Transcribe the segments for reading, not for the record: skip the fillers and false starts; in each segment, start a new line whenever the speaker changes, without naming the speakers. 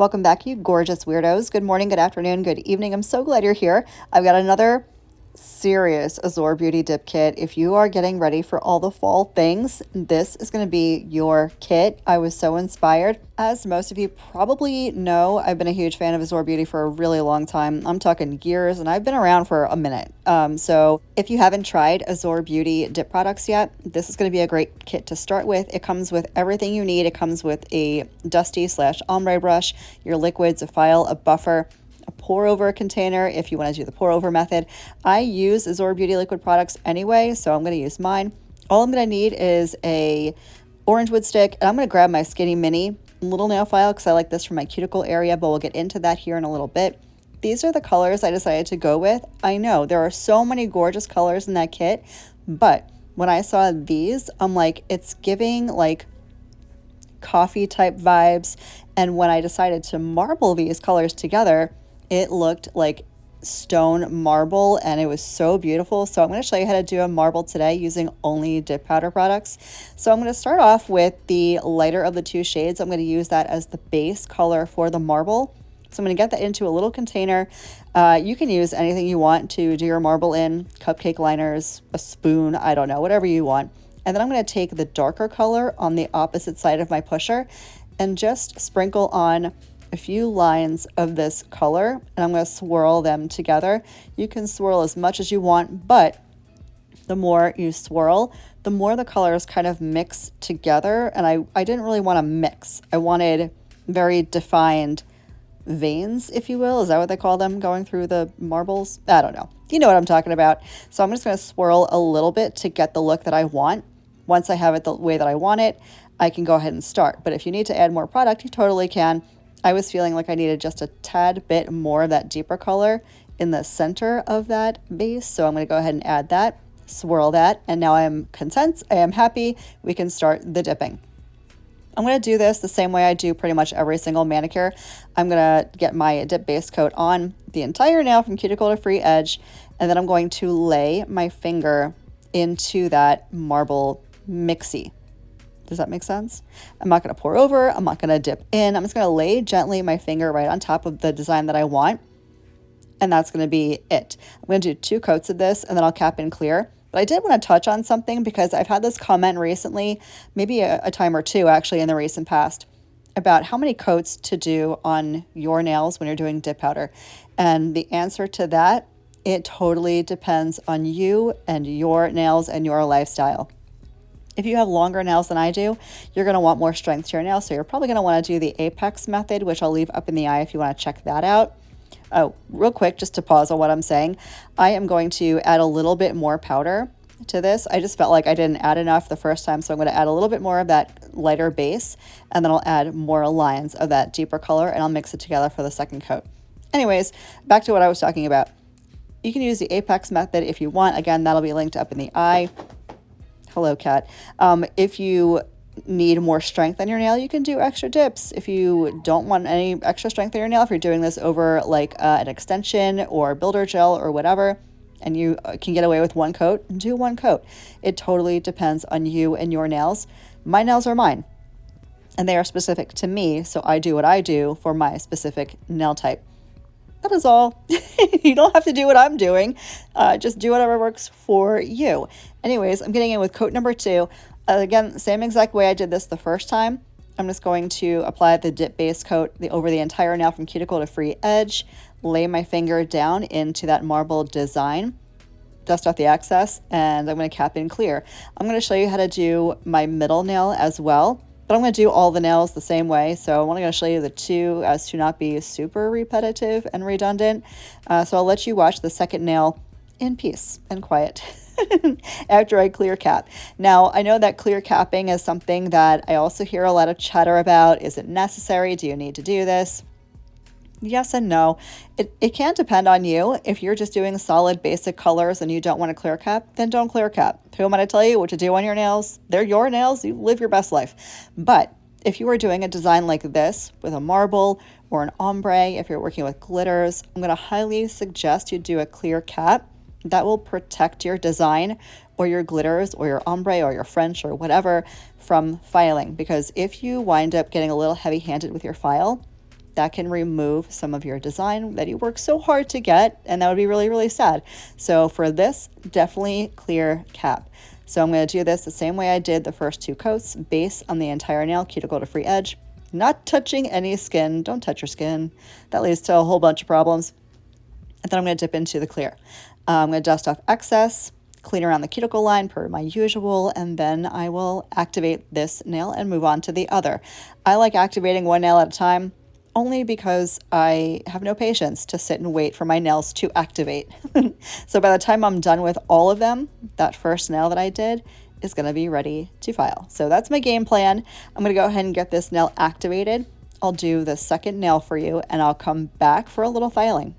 Welcome back, you gorgeous weirdos. Good morning, good afternoon, good evening. I'm so glad you're here. I've got another serious Azure Beauty dip kit. If you are getting ready for all the fall things, this is going to be your kit. I was so inspired. As most of you probably know, I've been a huge fan of Azure Beauty for a really long time. I'm talking years, and I've been around for a minute. So if you haven't tried Azure Beauty dip products yet, this is going to be a great kit to start with. It comes with everything you need. It comes with a dusty/ombre brush, your liquids, a file, a buffer, a pour over container if you want to do the pour over method. I use Azure Beauty liquid products anyway, so I'm going to use mine. All I'm going to need is a orange wood stick, and I'm going to grab my Skinny Mini little nail file because I like this for my cuticle area, but we'll get into that here in a little bit. These are the colors I decided to go with. I know there are so many gorgeous colors in that kit, but when I saw these, I'm like, it's giving like coffee type vibes. And when I decided to marble these colors together, it looked like stone marble and it was so beautiful. So I'm going to show you how to do a marble today using only dip powder products. So I'm going to start off with the lighter of the two shades. I'm going to use that as the base color for the marble. So I'm going to get that into a little container. You can use anything you want to do your marble in, cupcake liners, a spoon, I don't know, whatever you want. And then I'm going to take the darker color on the opposite side of my pusher and just sprinkle on a few lines of this color, and I'm going to swirl them together. You can swirl as much as you want, but the more you swirl, the more the colors kind of mix together. And I didn't really want to mix. I wanted very defined veins, if you will. Is that what they call them, going through the marbles? I don't know. You know what I'm talking about. So I'm just going to swirl a little bit to get the look that I want. Once I have it the way that I want it, I can go ahead and start. But if you need to add more product, you totally can. I was feeling like I needed just a tad bit more of that deeper color in the center of that base. So I'm going to go ahead and add that, swirl that, and now I am content. I am happy. We can start the dipping. I'm going to do this the same way I do pretty much every single manicure. I'm going to get my dip base coat on the entire nail from cuticle to free edge, and then I'm going to lay my finger into that marble mixie. Does that make sense? I'm not going to pour over. I'm not going to dip in. I'm just going to lay gently my finger right on top of the design that I want. And that's going to be it. I'm going to do 2 coats of this and then I'll cap and clear. But I did want to touch on something because I've had this comment recently, maybe a time or two actually in the recent past, about how many coats to do on your nails when you're doing dip powder. And the answer to that, it totally depends on you and your nails and your lifestyle. If you have longer nails than I do, you're going to want more strength to your nails. So you're probably going to want to do the Apex method, which I'll leave up in the eye if you want to check that out. Oh, real quick, just to pause on what I'm saying, I am going to add a little bit more powder to this. I just felt like I didn't add enough the first time, so I'm going to add a little bit more of that lighter base, and then I'll add more lines of that deeper color, and I'll mix it together for the second coat. Anyways, back to what I was talking about. You can use the Apex method if you want. Again, that'll be linked up in the eye. Hello, cat. If you need more strength on your nail, you can do extra dips. If you don't want any extra strength on your nail, if you're doing this over like an extension or builder gel or whatever, and you can get away with 1 coat, do 1 coat. It totally depends on you and your nails. My nails are mine, and they are specific to me, so I do what I do for my specific nail type. That is all. You don't have to do what I'm doing. Just do whatever works for you. Anyways, I'm getting in with coat number 2. Again, same exact way I did this the first time. I'm just going to apply the dip base coat over the entire nail from cuticle to free edge, lay my finger down into that marble design, dust off the excess, and I'm going to cap and clear. I'm going to show you how to do my middle nail as well. But I'm going to do all the nails the same way, so I'm only going to show you the 2 as to not be super repetitive and redundant. So I'll let you watch the second nail in peace and quiet after I clear cap. Now, I know that clear capping is something that I also hear a lot of chatter about. Is it necessary? Do you need to do this? Yes and no. It can depend on you. If you're just doing solid basic colors and you don't want to clear cap, then don't clear cap. Who am I to tell you what to do on your nails? They're your nails. You live your best life. But if you are doing a design like this with a marble or an ombre, if you're working with glitters, I'm going to highly suggest you do a clear cap. That will protect your design or your glitters or your ombre or your French or whatever from filing. Because if you wind up getting a little heavy-handed with your file, that can remove some of your design that you worked so hard to get, and that would be really, really sad. So for this, definitely clear cap. So I'm going to do this the same way I did the first 2 coats, base on the entire nail, cuticle to free edge, not touching any skin. Don't touch your skin. That leads to a whole bunch of problems. And then I'm going to dip into the clear. I'm going to dust off excess, clean around the cuticle line per my usual, and then I will activate this nail and move on to the other. I like activating one nail at a time, only because I have no patience to sit and wait for my nails to activate. So by the time I'm done with all of them, that first nail that I did is going to be ready to file. So that's my game plan. I'm going to go ahead and get this nail activated. I'll do the second nail for you, and I'll come back for a little filing.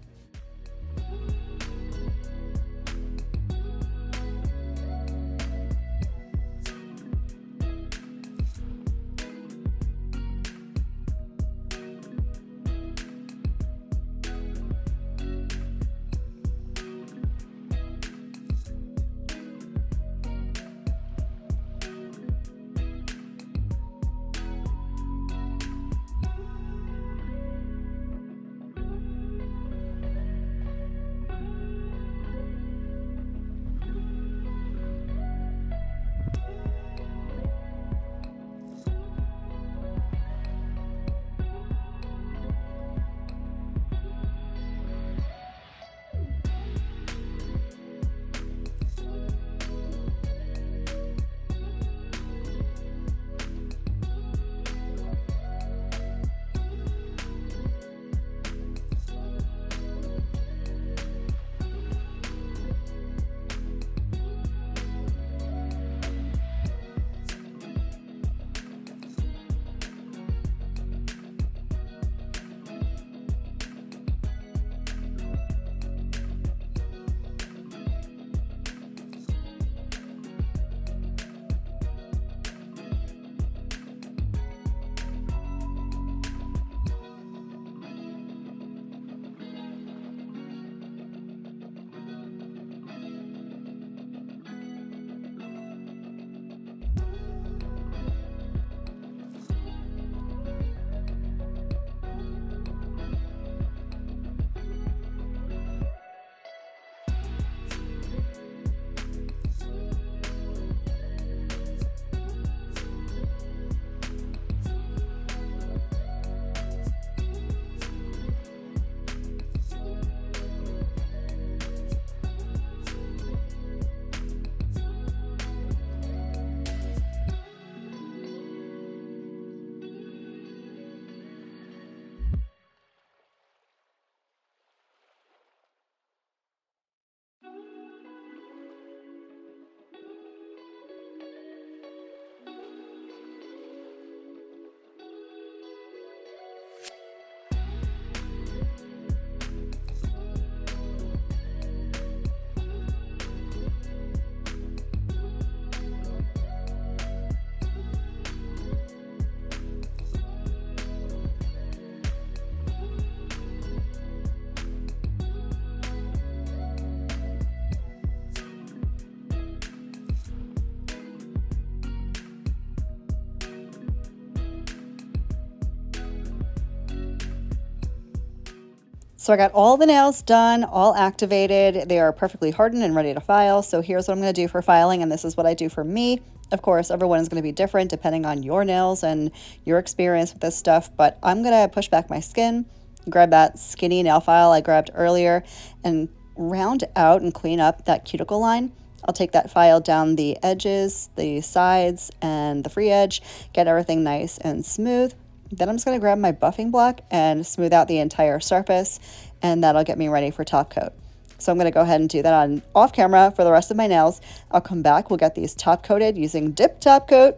So I got all the nails done, all activated. They are perfectly hardened and ready to file. So here's what I'm going to do for filing, and this is what I do for me. Of course, everyone is going to be different depending on your nails and your experience with this stuff, but I'm going to push back my skin, grab that skinny nail file I grabbed earlier, and round out and clean up that cuticle line. I'll take that file down the edges, the sides, and the free edge, get everything nice and smooth. Then I'm just going to grab my buffing block and smooth out the entire surface, and that'll get me ready for top coat. So I'm going to go ahead and do that on off camera for the rest of my nails. I'll come back, we'll get these top coated using dip top coat.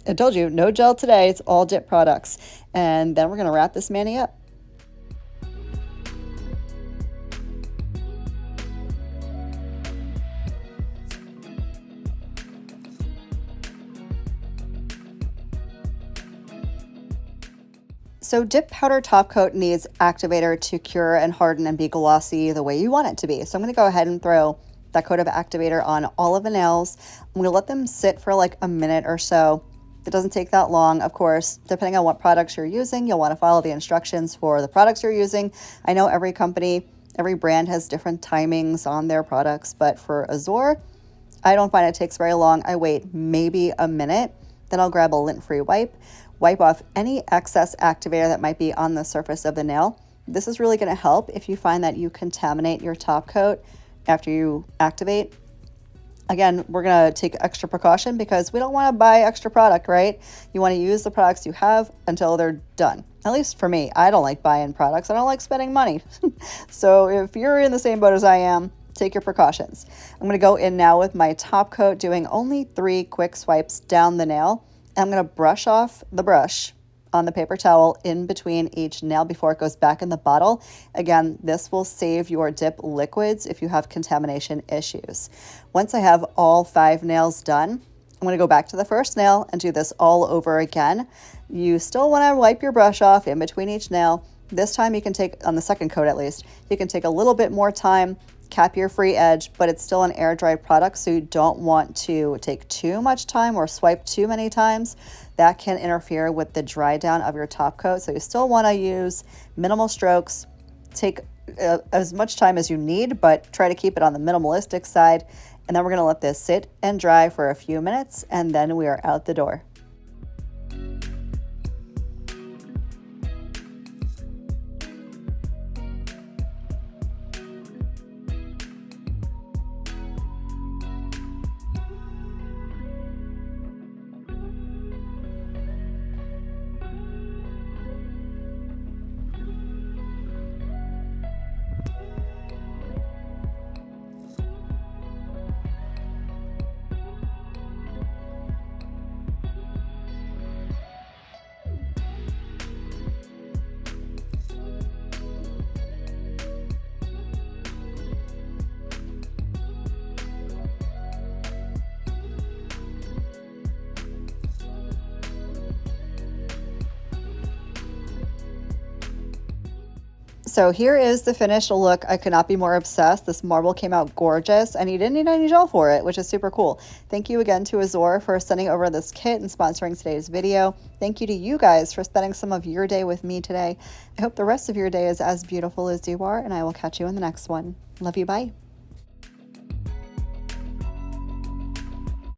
I told you, no gel today, it's all dip products. And then we're going to wrap this mani up. So dip powder top coat needs activator to cure and harden and be glossy the way you want it to be. So I'm going to go ahead and throw that coat of activator on all of the nails. I'm going to let them sit for like a minute or so. It doesn't take that long. Of course, depending on what products you're using, you'll want to follow the instructions for the products you're using. I know every company, every brand has different timings on their products, but for Azure, I don't find it takes very long. I wait maybe a minute, then I'll grab a lint-free wipe off any excess activator that might be on the surface of the nail. This is really going to help if you find that you contaminate your top coat after you activate. Again, we're going to take extra precaution because we don't want to buy extra product, right? You want to use the products you have until they're done. At least for me, I don't like buying products. I don't like spending money. So if you're in the same boat as I am, take your precautions. I'm going to go in now with my top coat, doing only 3 quick swipes down the nail. And I'm going to brush off the brush on the paper towel in between each nail before it goes back in the bottle. Again, this will save your dip liquids if you have contamination issues. Once I have all 5 nails done, I'm going to go back to the first nail and do this all over again. You still want to wipe your brush off in between each nail. This time you can take, on the second coat at least, you can take a little bit more time, cap your free edge, but it's still an air dry product, so you don't want to take too much time or swipe too many times. That can interfere with the dry down of your top coat. So you still want to use minimal strokes. Take as much time as you need, but try to keep it on the minimalistic side. And then we're going to let this sit and dry for a few minutes, and then we are out the door. So here is the finished look. I could not be more obsessed. This marble came out gorgeous, and you didn't need any gel for it, which is super cool. Thank you again to Azure for sending over this kit and sponsoring today's video. Thank you to you guys for spending some of your day with me today. I hope the rest of your day is as beautiful as you are, and I will catch you in the next one. Love you, bye.